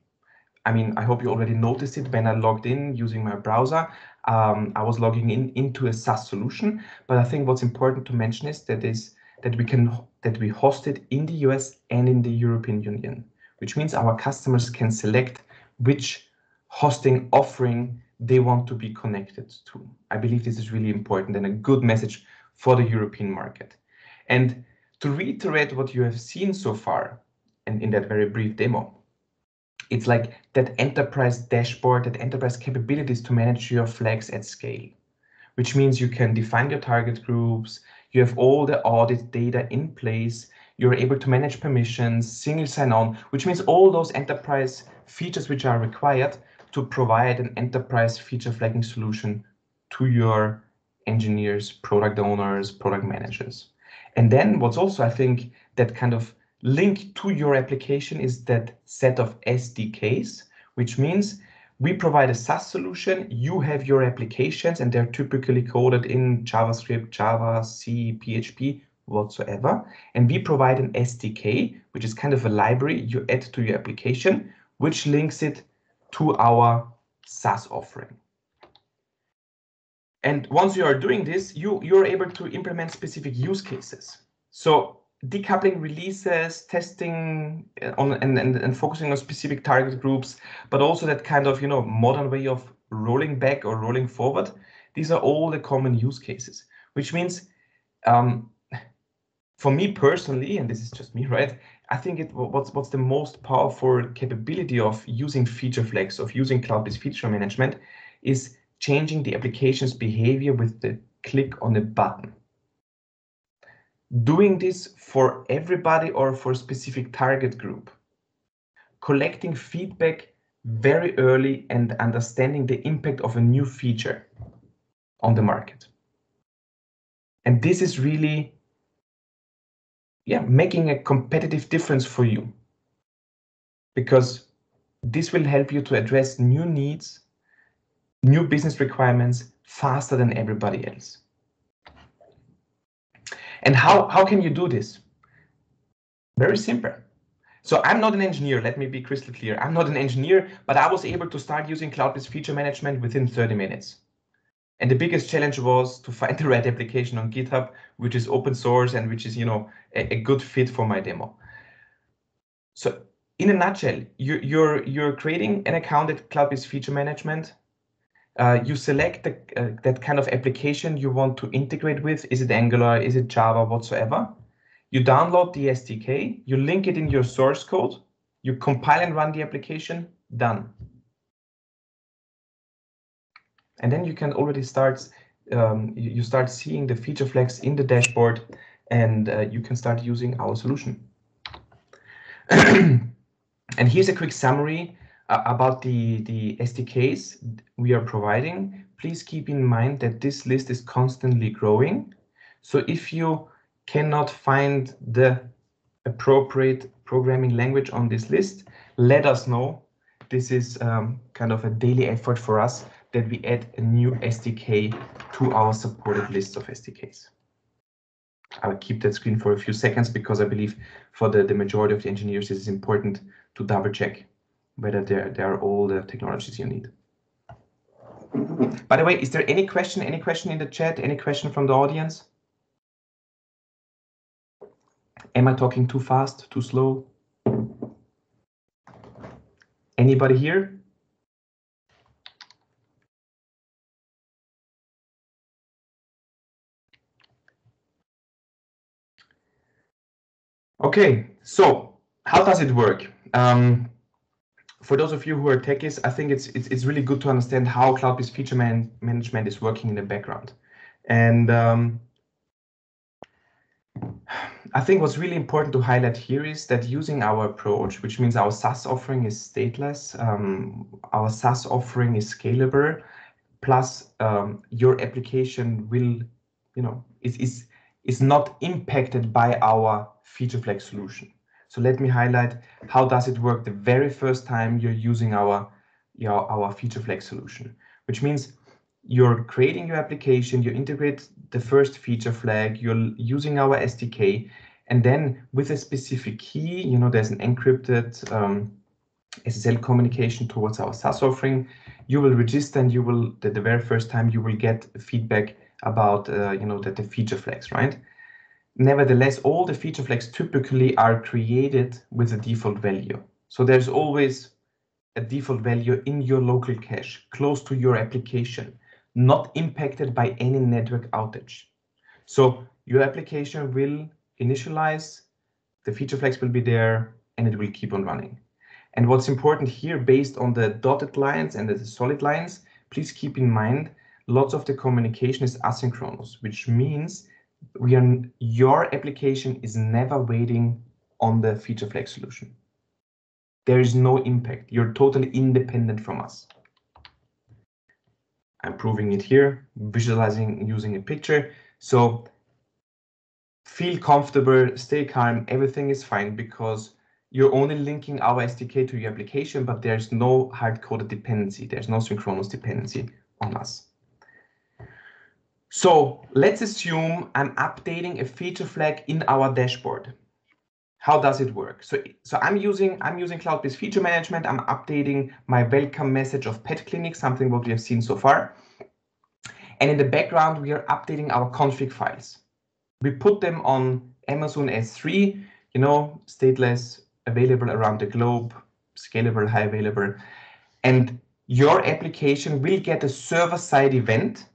I mean, I hope you already noticed it when I logged in using my browser. I was logging into a SaaS solution, but I think what's important to mention is that we host it in the US and in the European Union, which means our customers can select which hosting offering they want to be connected to. I believe this is really important and a good message for the European market. And to reiterate what you have seen so far, and in that very brief demo, it's like that enterprise dashboard, that enterprise capabilities to manage your flags at scale, which means you can define your target groups, you have all the audit data in place, you're able to manage permissions, single sign-on, which means all those enterprise features which are required to provide an enterprise feature flagging solution to your engineers, product owners, product managers. And then what's also, I think, that kind of link to your application is that set of SDKs, which means we provide a SaaS solution, you have your applications, and they're typically coded in JavaScript, Java, C, PHP, whatsoever. And we provide an SDK, which is kind of a library you add to your application, which links it to our SaaS offering. And once you are doing this, you're able to implement specific use cases. So decoupling releases, testing on and focusing on specific target groups, but also that kind of modern way of rolling back or rolling forward. These are all the common use cases, which means for me personally, and this is just me, right? I think what's the most powerful capability of using feature flags, of using CloudBees Feature Management, is changing the application's behavior with the click on a button. Doing this for everybody or for a specific target group. Collecting feedback very early and understanding the impact of a new feature on the market. And this is really, making a competitive difference for you. Because this will help you to address new needs, new business requirements faster than everybody else. And how can you do this? Very simple. So I'm not an engineer, let me be crystal clear. I'm not an engineer, but I was able to start using CloudBees Feature Management within 30 minutes. And the biggest challenge was to find the right application on GitHub, which is open source and which is, a good fit for my demo. So in a nutshell, you're creating an account at CloudBees Feature Management. You select that kind of application you want to integrate with. Is it Angular? Is it Java? Whatsoever. You download the SDK. You link it in your source code. You compile and run the application. Done. And then you can already start. You start seeing the feature flags in the dashboard, and you can start using our solution. And here's a quick summary about the SDKs we are providing. Please keep in mind that this list is constantly growing. So if you cannot find the appropriate programming language on this list, let us know. This is kind of a daily effort for us that we add a new SDK to our supported list of SDKs. I will keep that screen for a few seconds because I believe for the majority of the engineers, it is important to double check whether there are all the technologies you need. By the way, is there any question in the chat? Any question from the audience? Am I talking too fast, too slow? Anybody here? Okay, so how does it work? For those of you who are techies, I think it's really good to understand how CloudBees feature management is working in the background. And I think what's really important to highlight here is that using our approach, which means our SaaS offering is stateless, our SaaS offering is scalable, plus your application will, is not impacted by our feature flag solution. So let me highlight how does it work the very first time you're using our feature flag solution, which means you're creating your application, you integrate the first feature flag, you're using our SDK, and then with a specific key, there's an encrypted SSL communication towards our SaaS offering. You will register, and you will, the very first time, you will get feedback about the feature flags, right? Nevertheless, all the feature flags typically are created with a default value. So there's always a default value in your local cache, close to your application, not impacted by any network outage. So your application will initialize, the feature flags will be there, and it will keep on running. And what's important here, based on the dotted lines and the solid lines, please keep in mind, lots of the communication is asynchronous, which means your application is never waiting on the feature flag solution. There is no impact. You're totally independent from us. I'm proving it here, visualizing using a picture. So feel comfortable, stay calm, everything is fine, because you're only linking our SDK to your application, but there's no hard-coded dependency. There's no synchronous dependency on us. So let's assume I'm updating a feature flag in our dashboard. How does it work? So I'm using CloudBees feature management. I'm updating my welcome message of pet clinic, something what we have seen so far. And in the background, we are updating our config files. We put them on Amazon S3, stateless, available around the globe, scalable, high available. And your application will get a server-side event.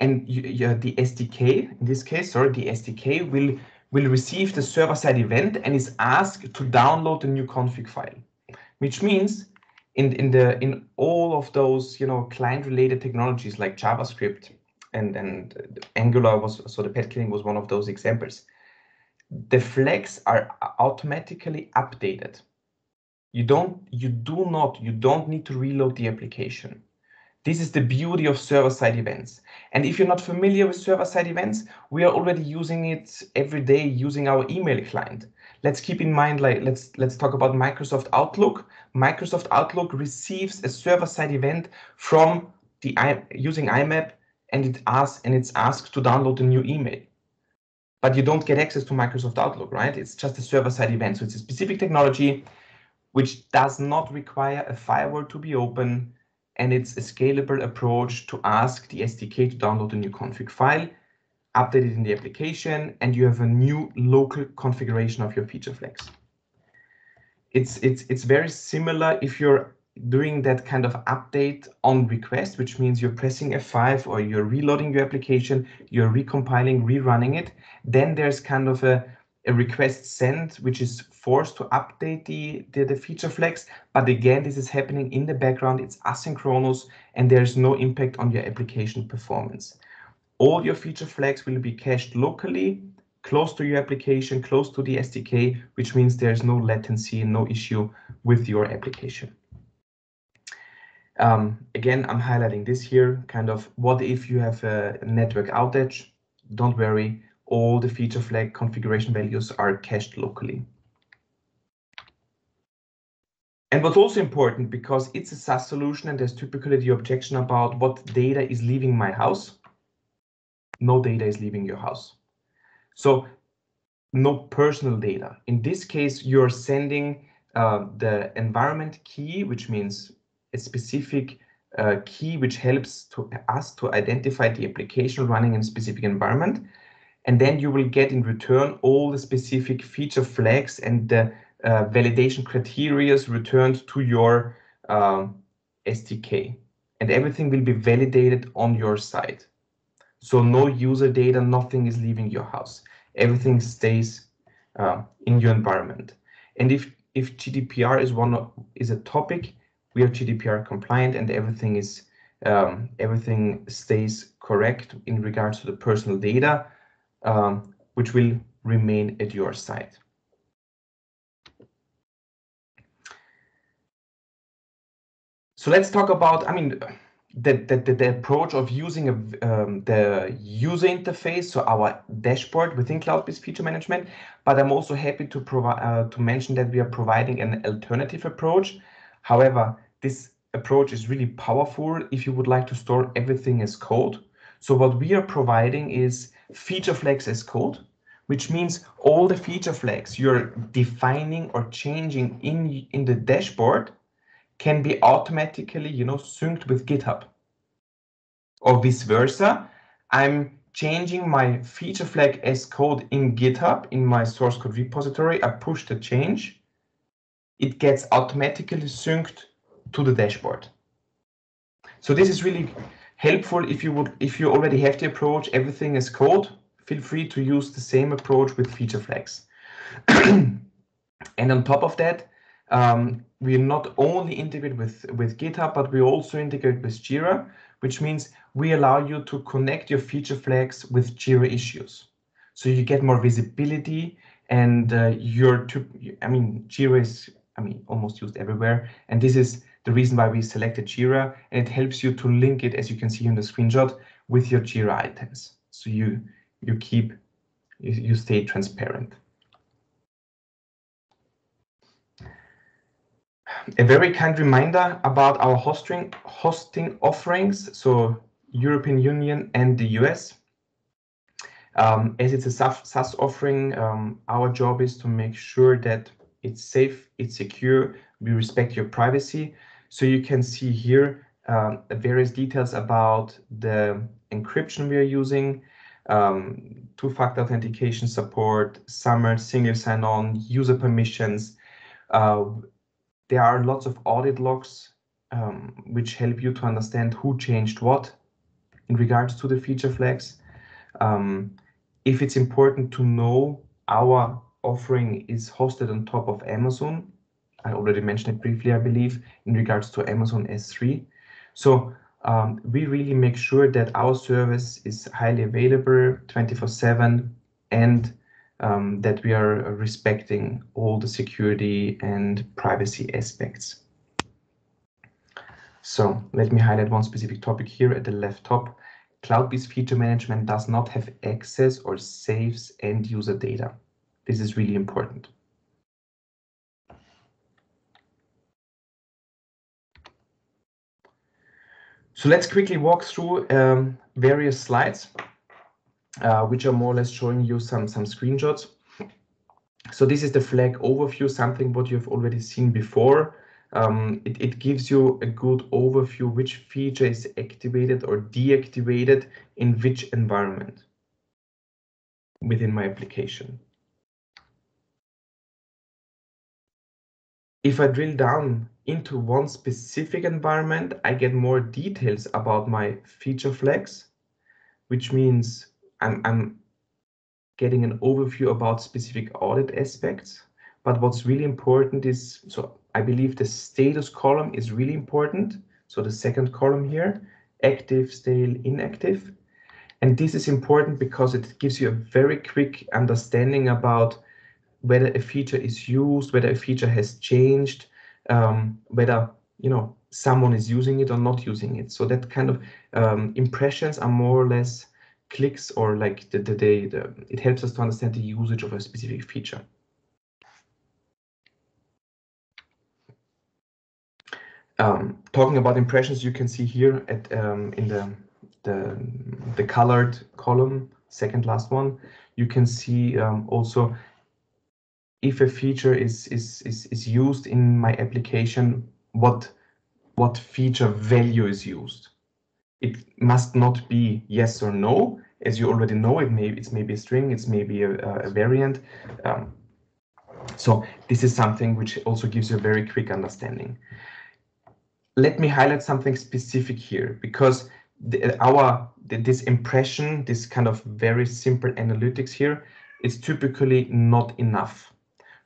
And the SDK, in this case, the SDK will receive the server-side event and is asked to download the new config file, which means in all of those client-related technologies like JavaScript and Angular the pet clinic was one of those examples. The flags are automatically updated. You don't need to reload the application. This is the beauty of server-side events. And if you're not familiar with server-side events, we are already using it every day using our email client. Let's keep in mind, let's talk about Microsoft Outlook. Microsoft Outlook receives a server-side event from using IMAP, and it's asked to download a new email. But you don't get access to Microsoft Outlook, right? It's just a server-side event. So it's a specific technology which does not require a firewall to be open, and it's a scalable approach to ask the SDK to download a new config file, update it in the application, and you have a new local configuration of your feature flags. It's very similar if you're doing that kind of update on request, which means you're pressing F5 or you're reloading your application, you're recompiling, rerunning it. Then there's kind of a request sent, which is forced to update the feature flags. But again, this is happening in the background. It's asynchronous, and there's no impact on your application performance. All your feature flags will be cached locally, close to your application, close to the SDK, which means there's no latency, no issue with your application. Again, I'm highlighting this here, kind of what if you have a network outage? Don't worry, all the feature flag configuration values are cached locally. And what's also important, because it's a SaaS solution and there's typically the objection about what data is leaving my house. No data is leaving your house. So no personal data. In this case, you're sending the environment key, which means a specific key which helps us to identify the application running in a specific environment. And then you will get in return all the specific feature flags and the validation criteria returned to your SDK. And everything will be validated on your side. So no user data, nothing is leaving your house. Everything stays in your environment. And if GDPR is a topic, we are GDPR compliant, and everything stays correct in regards to the personal data, which will remain at your site. So let's talk about, the approach of using the user interface, so our dashboard within CloudBees Feature Management. But I'm also happy to provide to mention that we are providing an alternative approach. However, this approach is really powerful if you would like to store everything as code. So what we are providing is feature flags as code, which means all the feature flags you're defining or changing in the dashboard can be automatically, synced with GitHub. Or vice versa, I'm changing my feature flag as code in GitHub in my source code repository. I push the change. It gets automatically synced to the dashboard. So this is really helpful if you already have the approach, everything as code. Feel free to use the same approach with feature flags. And on top of that, we not only integrate with GitHub, but we also integrate with Jira, which means we allow you to connect your feature flags with Jira issues. So you get more visibility, and Jira is almost used everywhere. And this is the reason why we selected Jira, and it helps you to link it, as you can see in the screenshot, with your Jira items. So you stay transparent. A very kind reminder about our hosting offerings, so European Union and the US. As it's a SaaS offering, our job is to make sure that it's safe, it's secure, we respect your privacy. So you can see here various details about the encryption we are using, two-factor authentication support, summer, single sign-on, user permissions. There are lots of audit logs which help you to understand who changed what in regards to the feature flags. If it's important to know, our offering is hosted on top of Amazon. I already mentioned it briefly, I believe, in regards to Amazon S3. So we really make sure that our service is highly available 24/7, and that we are respecting all the security and privacy aspects. So let me highlight one specific topic here at the left top. CloudBees Feature Management does not have access or saves end user data. This is really important. So let's quickly walk through various slides, which are more or less showing you some screenshots. So this is the flag overview, something what you've already seen before. It gives you a good overview which feature is activated or deactivated in which environment within my application. If I drill down into one specific environment, I get more details about my feature flags, which means I'm getting an overview about specific audit aspects. But what's really important is, so I believe the status column is really important. So the second column here, active, stale, inactive. And this is important because it gives you a very quick understanding about whether a feature is used, whether a feature has changed, whether someone is using it or not using it. So that kind of impressions are more or less clicks, or like it helps us to understand the usage of a specific feature. Talking about impressions, you can see here at in the colored column, second last one, you can see also if a feature is used in my application, what feature value is used. It must not be yes or no, as you already know. It's maybe a string, it's maybe a variant. So this is something which also gives you a very quick understanding. Let me highlight something specific here, because this impression, this kind of very simple analytics here, it's typically not enough.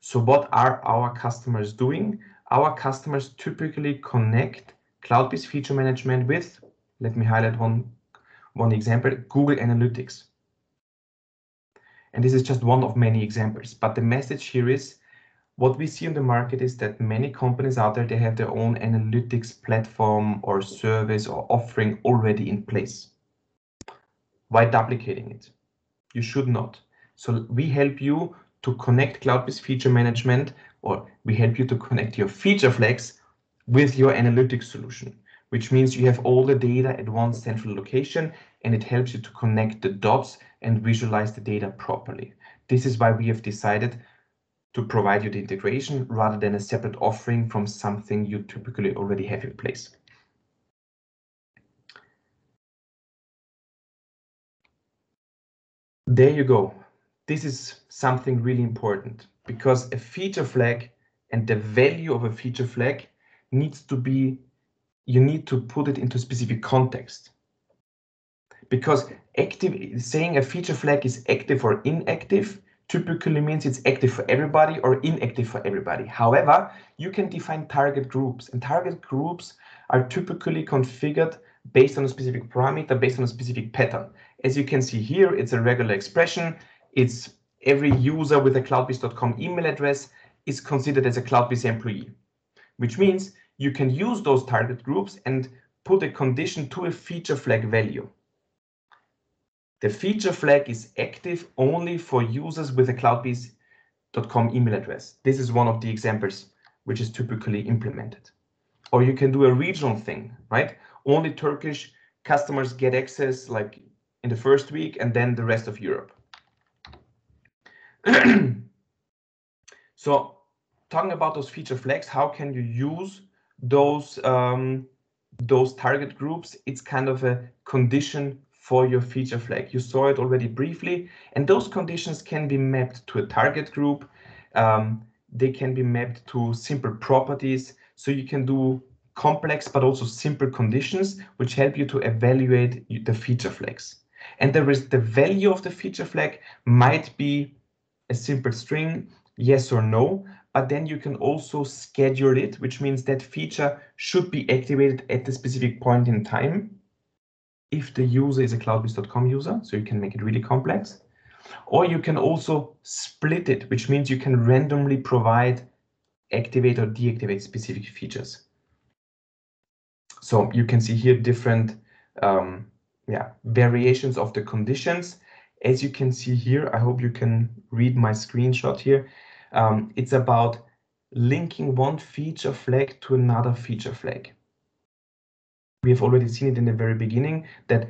So what are our customers doing? Our customers typically connect CloudBees feature management with, let me highlight one example, Google Analytics. And this is just one of many examples, but the message here is what we see in the market is that many companies out there, they have their own analytics platform or service or offering already in place. Why duplicating it? You should not. So we help you to connect CloudBees feature management, or we help you to connect your feature flags with your analytics solution, which means you have all the data at one central location, and it helps you to connect the dots and visualize the data properly. This is why we have decided to provide you the integration rather than a separate offering from something you typically already have in place. There you go. This is something really important because a feature flag and the value of a feature flag needs to be, you need to put it into specific context. Because saying a feature flag is active or inactive typically means it's active for everybody or inactive for everybody. However, you can define target groups, and target groups are typically configured based on a specific parameter, based on a specific pattern. As you can see here, it's a regular expression. It's every user with a cloudbees.com email address is considered as a CloudBees employee, which means you can use those target groups and put a condition to a feature flag value. The feature flag is active only for users with a cloudbees.com email address. This is one of the examples which is typically implemented. Or you can do a regional thing, right? Only Turkish customers get access like in the first week and then the rest of Europe. So talking about those feature flags, how can you use those target groups? It's kind of a condition for your feature flag. You saw it already briefly, and those conditions can be mapped to a target group. They can be mapped to simple properties, so you can do complex but also simple conditions which help you to evaluate the feature flags. And there is the value of the feature flag might be a simple string, yes or no, but then you can also schedule it, which means that feature should be activated at the specific point in time if the user is a cloudbees.com user, so you can make it really complex. Or you can also split it, which means you can randomly provide, activate or deactivate specific features. So you can see here different variations of the conditions. As you can see here, I hope you can read my screenshot here. It's about linking one feature flag to another feature flag. We have already seen it in the very beginning that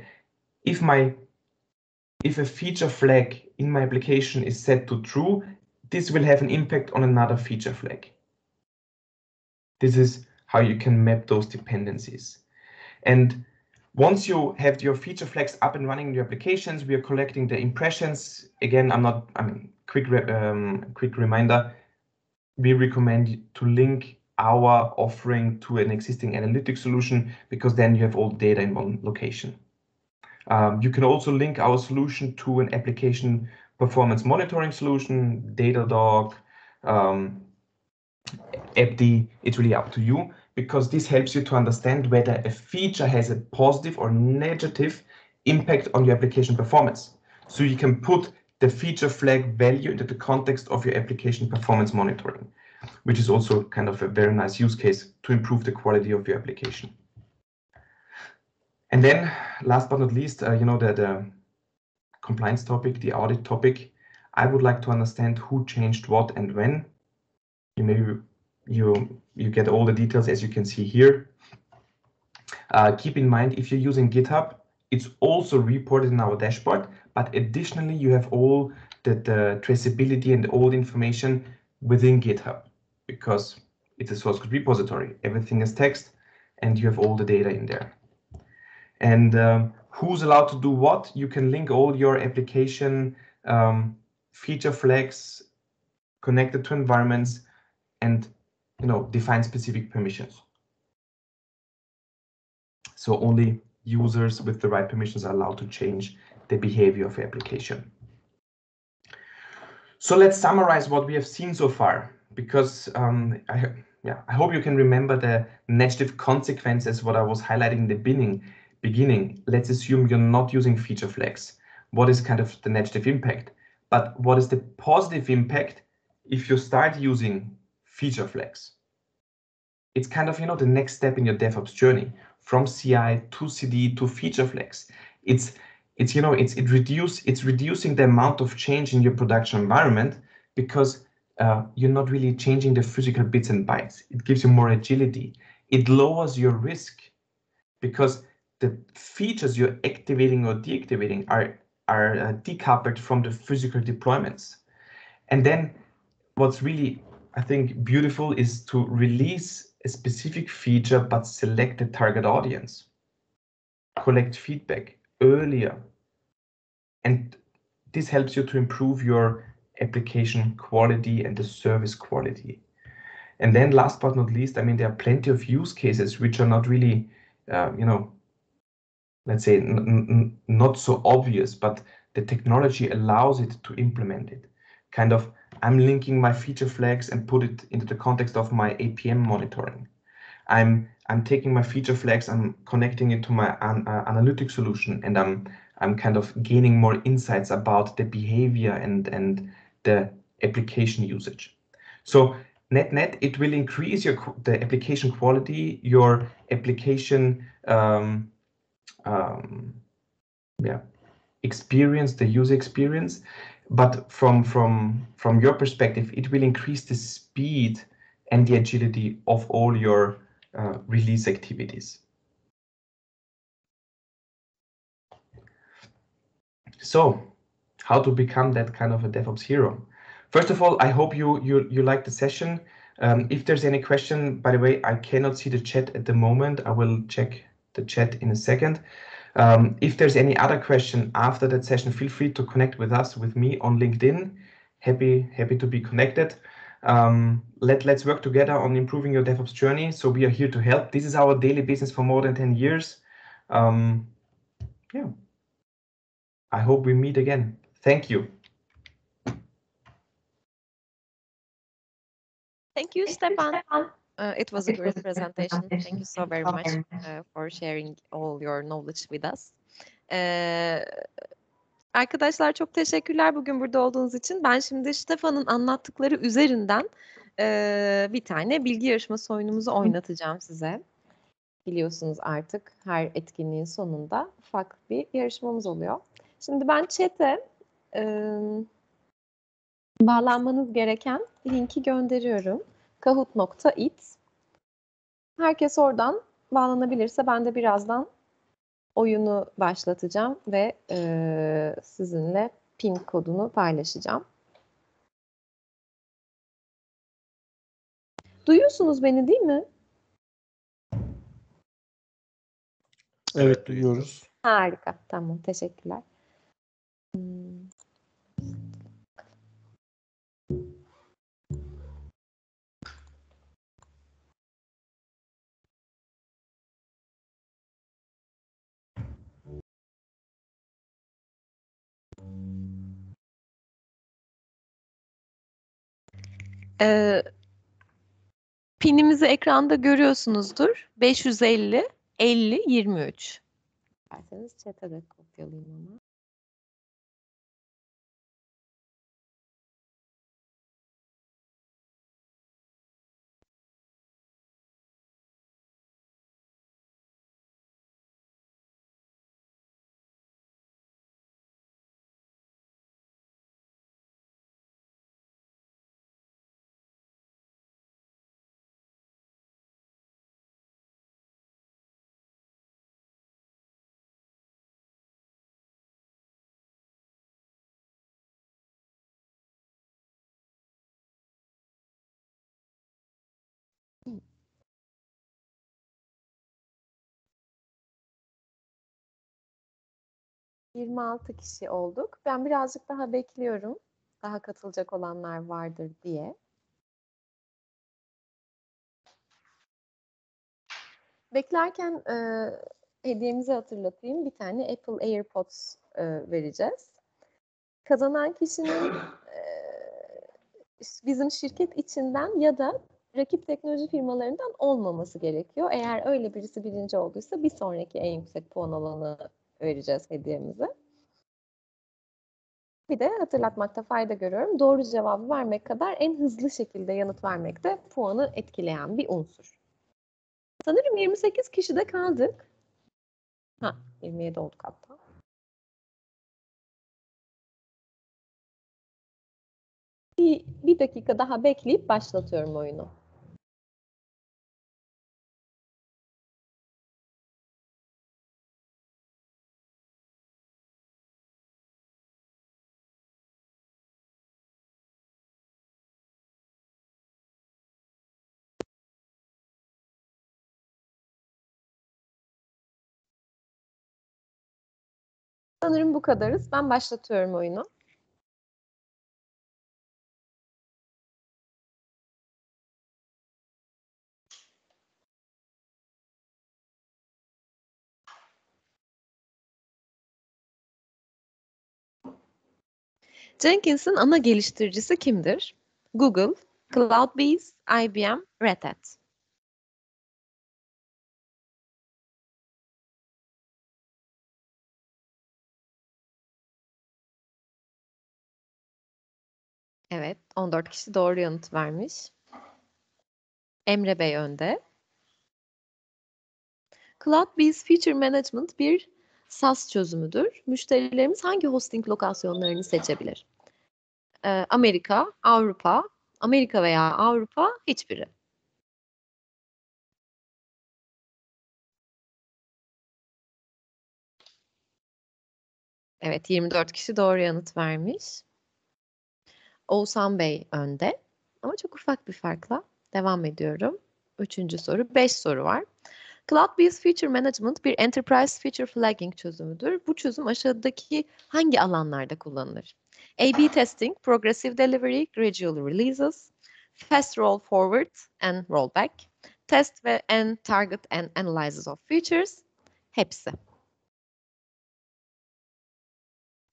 if a feature flag in my application is set to true, this will have an impact on another feature flag. This is how you can map those dependencies. And once you have your feature flags up and running in your applications, we are collecting the impressions. Again, quick reminder, we recommend to link our offering to an existing analytics solution because then you have all the data in one location. You can also link our solution to an application performance monitoring solution, Datadog, AppD. It's really up to you because this helps you to understand whether a feature has a positive or negative impact on your application performance. So you can put the feature flag value into the context of your application performance monitoring, which is also kind of a very nice use case to improve the quality of your application. And then last but not least, the compliance topic, the audit topic. I would like to understand who changed what and when. You get all the details as you can see here. Keep in mind, if you're using GitHub, it's also reported in our dashboard, but additionally, you have all the traceability and all the information within GitHub because it's a source code repository. Everything is text and you have all the data in there. And who's allowed to do what? You can link all your application feature flags connected to environments and define specific permissions. So only users with the right permissions are allowed to change the behavior of the application. So let's summarize what we have seen so far, because I hope you can remember the negative consequences, what I was highlighting in the beginning. Let's assume you're not using feature flags. What is kind of the negative impact? But what is the positive impact if you start using feature flags? It's kind of, you know, the next step in your DevOps journey, from CI to CD to feature flags. It's reducing the amount of change in your production environment, because you're not really changing the physical bits and bytes. It gives you more agility. It lowers your risk, because the features you're activating or deactivating are decoupled from the physical deployments. And then what's really, I think, beautiful is to release a specific feature but select the target audience, collect feedback earlier, and this helps you to improve your application quality and the service quality. And then last but not least, I mean, there are plenty of use cases which are not really, let's say, not so obvious, but the technology allows it to implement it. Kind of, I'm linking my feature flags and put it into the context of my APM monitoring. I'm taking my feature flags, I'm connecting it to my analytic solution, and I'm kind of gaining more insights about the behavior and the application usage. So net, it will increase the application quality, your application experience, the user experience, but from your perspective, it will increase the speed and the agility of all your release activities. So, how to become that kind of a DevOps hero? First of all, I hope you liked the session. If there's any question, by the way, I cannot see the chat at the moment. I will check the chat in a second. If there's any other question after that session, feel free to connect with us, with me on LinkedIn. Happy to be connected. Let's work together on improving your DevOps journey. So we are here to help. This is our daily business for more than 10 years. Yeah. I hope we meet again. Thank you. Thank you, Stefan. It was a great presentation. Thank you so very much for sharing all your knowledge with us. Arkadaşlar çok teşekkürler bugün burada olduğunuz için. Ben şimdi Stefan'ın anlattıkları üzerinden bir tane bilgi yarışması oyunumuzu oynatacağım size. Biliyorsunuz artık her etkinliğin sonunda ufak bir yarışmamız oluyor. Şimdi ben chat'e bağlanmanız gereken linki gönderiyorum. Kahoot.it. Herkes oradan bağlanabilirse ben de birazdan oyunu başlatacağım ve sizinle pin kodunu paylaşacağım. Duyuyorsunuz beni değil mi? Evet, duyuyoruz. Harika. Tamam. Teşekkürler. Pinimizi ekranda görüyorsunuzdur. 550 50 23. İsterseniz chat'e de kopyalayayım ama. Hı. 26 kişi olduk. Ben birazcık daha bekliyorum. Daha katılacak olanlar vardır diye. Beklerken hediyemizi hatırlatayım. Bir tane Apple AirPods vereceğiz. Kazanan kişinin bizim şirket içinden ya da rakip teknoloji firmalarından olmaması gerekiyor. Eğer öyle birisi birinci olduysa bir sonraki en yüksek puan alanı vereceğiz hediyemizi. Bir de hatırlatmakta fayda görüyorum. Doğru cevabı vermek kadar en hızlı şekilde yanıt vermek de puanı etkileyen bir unsur. Sanırım 28 kişide kaldık. 27 olduk hatta. Bir dakika daha bekleyip başlatıyorum oyunu. Sanırım bu kadarız. Ben başlatıyorum oyunu. Jenkins'in ana geliştiricisi kimdir? Google, CloudBees, IBM, Red Hat. Evet, 14 kişi doğru yanıt vermiş. Emre Bey önde. CloudBees Feature Management bir SaaS çözümüdür. Müşterilerimiz hangi hosting lokasyonlarını seçebilir? Amerika, Avrupa, Amerika veya Avrupa, hiçbiri. Evet, 24 kişi doğru yanıt vermiş. Oğuzhan Bey önde. Ama çok ufak bir farkla devam ediyorum. 3. soru. 5 soru var. CloudBees Feature Management bir Enterprise Feature Flagging çözümüdür. Bu çözüm aşağıdaki hangi alanlarda kullanılır? A/B Testing, Progressive Delivery, Gradual Releases, Fast Roll Forward and Rollback, Test and Target and Analysis of Features, hepsi.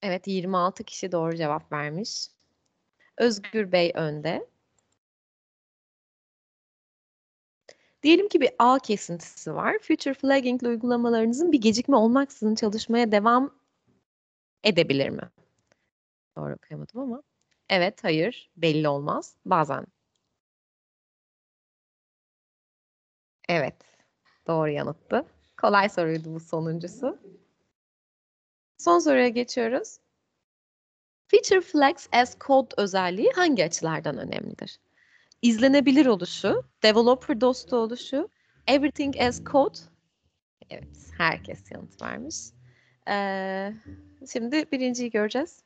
Evet, 26 kişi doğru cevap vermiş. Özgür Bey önde. Diyelim ki bir ağ kesintisi var. Feature flagging uygulamalarınızın bir gecikme olmaksızın çalışmaya devam edebilir mi? Doğru okuyamadım ama. Evet, hayır, belli olmaz. Bazen. Evet, doğru yanıttı. Kolay soruydu bu sonuncusu. Son soruya geçiyoruz. Feature flags as code özelliği hangi açılardan önemlidir? İzlenebilir oluşu, developer dostu oluşu, everything as code. Evet, herkes yanıt vermiş. Şimdi birinciyi göreceğiz.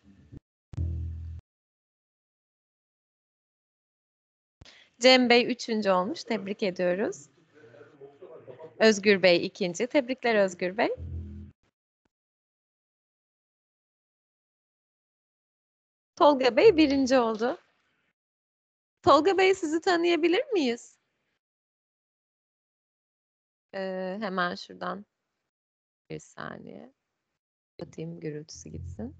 Cem Bey 3. olmuş. Tebrik ediyoruz. Özgür Bey 2. Tebrikler Özgür Bey. Tolga Bey 1. oldu. Tolga Bey sizi tanıyabilir miyiz? Hemen şuradan bir saniye. Atayım gürültüsü gitsin.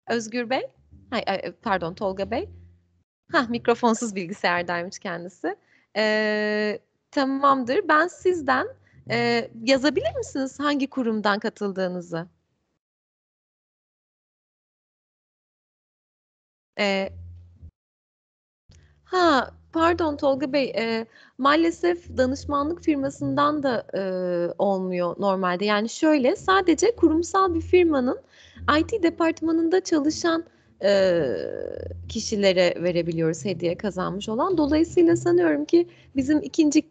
Özgür Bey. Pardon Tolga Bey. Mikrofonsuz bilgisayardaymış kendisi. Tamamdır. Ben sizden yazabilir misiniz hangi kurumdan katıldığınızı? Pardon Tolga Bey, maalesef danışmanlık firmasından da olmuyor normalde. Yani şöyle, sadece kurumsal bir firmanın IT departmanında çalışan kişilere verebiliyoruz hediye kazanmış olan. Dolayısıyla sanıyorum ki bizim ikinci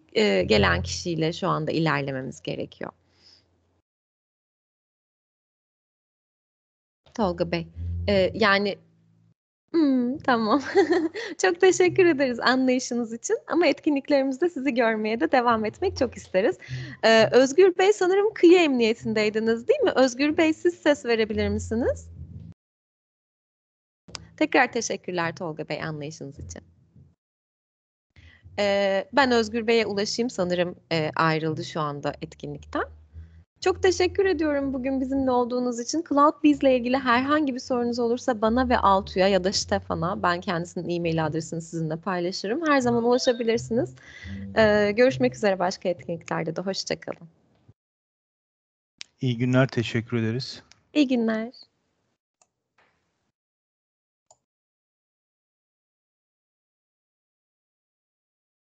gelen kişiyle şu anda ilerlememiz gerekiyor. Tolga Bey, yani... Tamam. Çok teşekkür ederiz anlayışınız için ama etkinliklerimizde sizi görmeye de devam etmek çok isteriz. Özgür Bey sanırım kıyı emniyetindeydiniz değil mi? Özgür Bey siz ses verebilir misiniz? Tekrar teşekkürler Tolga Bey anlayışınız için. Ben Özgür Bey'e ulaşayım sanırım ayrıldı şu anda etkinlikten. Çok teşekkür ediyorum bugün bizimle olduğunuz için. CloudBees ile ilgili herhangi bir sorunuz olursa bana ve Altu'ya ya da Stefan'a, ben kendisinin e-mail adresini sizinle paylaşırım. Her zaman ulaşabilirsiniz. Görüşmek üzere başka etkinliklerde de. Hoşça kalın. İyi günler, teşekkür ederiz. İyi günler.